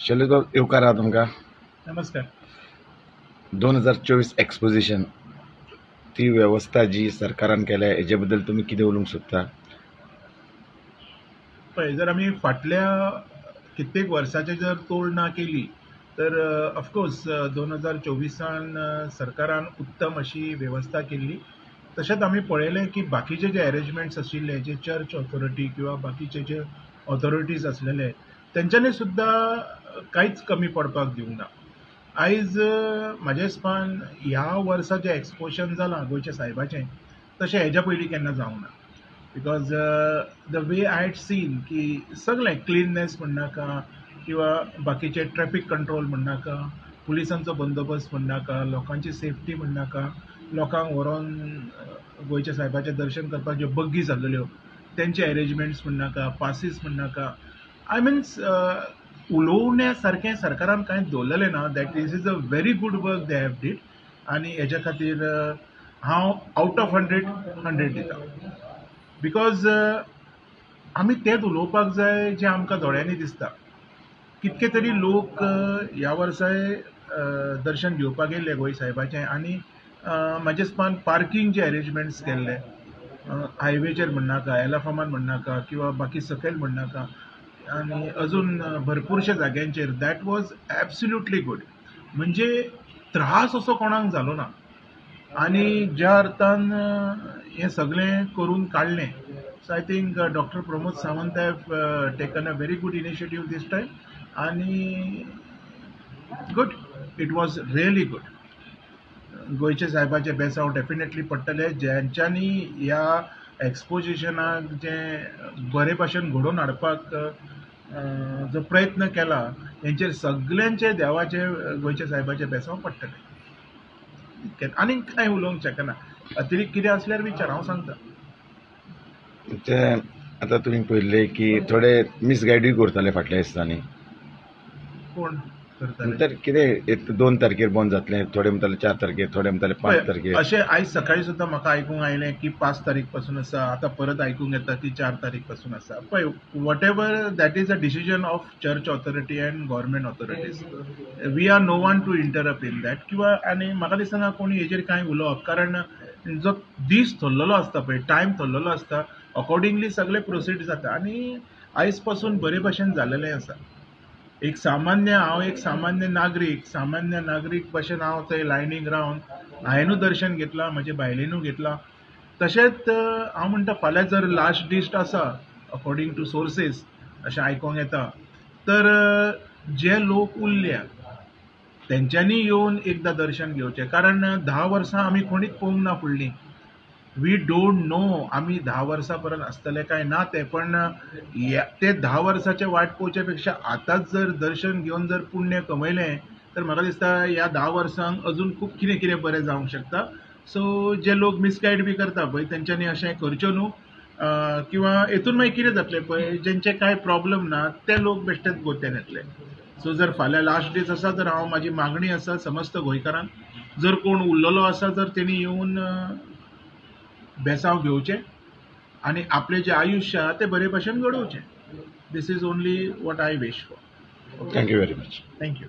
शैलेश येवकार आहा तुमकां. नमस्कार. 2024 एक्सपोजिशन ती व्यवस्था जी सरकारान केल्या हेजे बद्दल तुम्ही कितें उलोवंक सोदता? पळय, जर आमी फाटल्या कित्येक वर्सांची जर तुलना केली तर ऑफकोर्स 2024 सरकारान उत्तम अशी वेवस्था केल्ली. तशेंच आमी पळयलें की बाकीचे जे अरेंजमेंट्स आशिल्ले, जे चर्च ऑथॉरिटी किंवा बाकीचे जे ऑथॉरिटीज आसलेले तेंच्यांनी सुद्दां कांयच कमी पडपाक दिवंक ना. आयज म्हाज्या हिसपान ह्या वर्सा जें एक्सपोजन जालां गोंयच्या सायबाचें तशें हेज्या पयलीं केन्ना जावंक ना. Because the way I had seen की सगळें क्लिननेस म्हणनाका किंवा बाकीचे ट्रॅफिक कंट्रोल म्हणनाका, पुलिसांचो बंदोबस्त म्हणनाका, लोकांची सेफ्टी म्हणनाका, लोकांक व्हरोन गोंयच्या सायबाचें दर्शन करपाक ज्यो बग्गी जाल्ल्यो तेंचे अरेंजमेंट्स म्हणनाका, पासीस म्हणनाका. आय मिन्स उलोवण्या सारकें सरकारान कांय दवरलेलें ना. That is a very good work they have did आनी हेज्या खातीर हांव आउट ऑफ 100 दितां. बिकॉज आमी तेंच उलोवपाक जाय जें आमकां दोळ्यांनी दिसता. कितके तरी लोक ह्या वर्साय दर्शन घेवपाक येयले गोंय सायबाचें आनी म्हाज्या हिसपान पार्किंग जे अरेंजमेंट्स केल्ले हायवेचेर म्हणनाका, एलाफामान म्हणनाका किंवा बाकी सकयल म्हणनाका आनी अजून भरपूरशा जाग्यांचेर दॅट वॉज एब्सोल्युटली गूड. म्हणजे त्रास असो कोणाक जालो ना. आनी ज्या अर्थान हें सगळें करून काडलें, so I think doctor Pramod Sawant have taken a very good initiative this time आनी good. It was really good. गोंयचे सायबाचे बेस हांव डेफिनेटली पडटले ज्यांच्यांनी ह्या एक्सपोजिशनाक जे बरे भाशेन घडोवन हाडपाक जो प्रयत्न केला हेंचेर सगळ्यांचे देवाचे गोंयच्या सायबाचे बेसांव पडटले. आनीक कांय उलोवंक शकना. अतिरिक्त कितें आसल्यार विचार, हांव सांगता. ते आतां तुमी पळयल्ले की थोडे मिसगायडूय करताले फाटल्या दिसांनी. कोण करताले? तर कितें 2 तारखेर बंद जातलें, थोडे म्हणटाले 4 तारखेर, थोडे म्हणटाले 5 तारखेर. अशें आयज सकाळीं सुद्दां म्हाका आयकूंक आयलें की 5 तारीख पासून आसा. आतां परत आयकूंक येता की 4 तारीख पासून आसा. पळय, whatever that is a decision of church authority and government authorities. We are no one to interrupt in that. किंवा आनी म्हाका दिसना कोणी हेजेर कांय उलोवप, कारण जो दीस थरलेलो आसता पळय, टायम थरलेलो आसता, अकॉर्डिंगली सगळें प्रोसीड जाता आनी आयज पासून बरे भाशेन जाल्लेलें आसा. हांव एक सामान्य नागरीक भशेन हांव थंय लायनीक रावन हांवेनूय दर्शन घेतलां, म्हजे बायलेनूय घेतलां. तशेंच हांव म्हणटा फाल्यां जर लास्ट डिस्ट आसा अकॉर्डिंग टू सोर्सीस अशें आयकोंक येता, तर जे लोक उरल्या तेंच्यांनी येवन एकदां दर्शन घेवचें. कारण 10 वर्सां आमी कोणीच पळोवंक ना फुडलीं. वी डोंट नो आमी 10 वर्सां पर्यंत आसतले काय ना ते. पण ते 10 वर्साचे वाट पळोवचे पेक्षा आतांच जर दर्शन घेवन जर पुण्य कमयलें तर म्हाका दिसता ह्या 10 वर्सांक अजून खूब कितें कितें बरें जावंक शकता. सो जे लोक मिसगायड बी करता पळय तेंच्यांनी अशें करचें न्हू. किंवा हेतून मागीर कितें जातलें पळय, जेंचे कांय प्रॉब्लेम ना ते लोक बेश्टेच गोत्यान येतले. सो जर फाल्यां लास्ट डीस आसा तर हांव म्हाजी मागणी आसा समस्त गोंयकारांक, जर कोण उरलेलो आसा तर तेणी येवन बेसांव घेवचें आनी आपलें जें आयुश्य आहा तें बरे भाशेन घडोवचें. This is only what I wish for. Thank you very much. Thank you.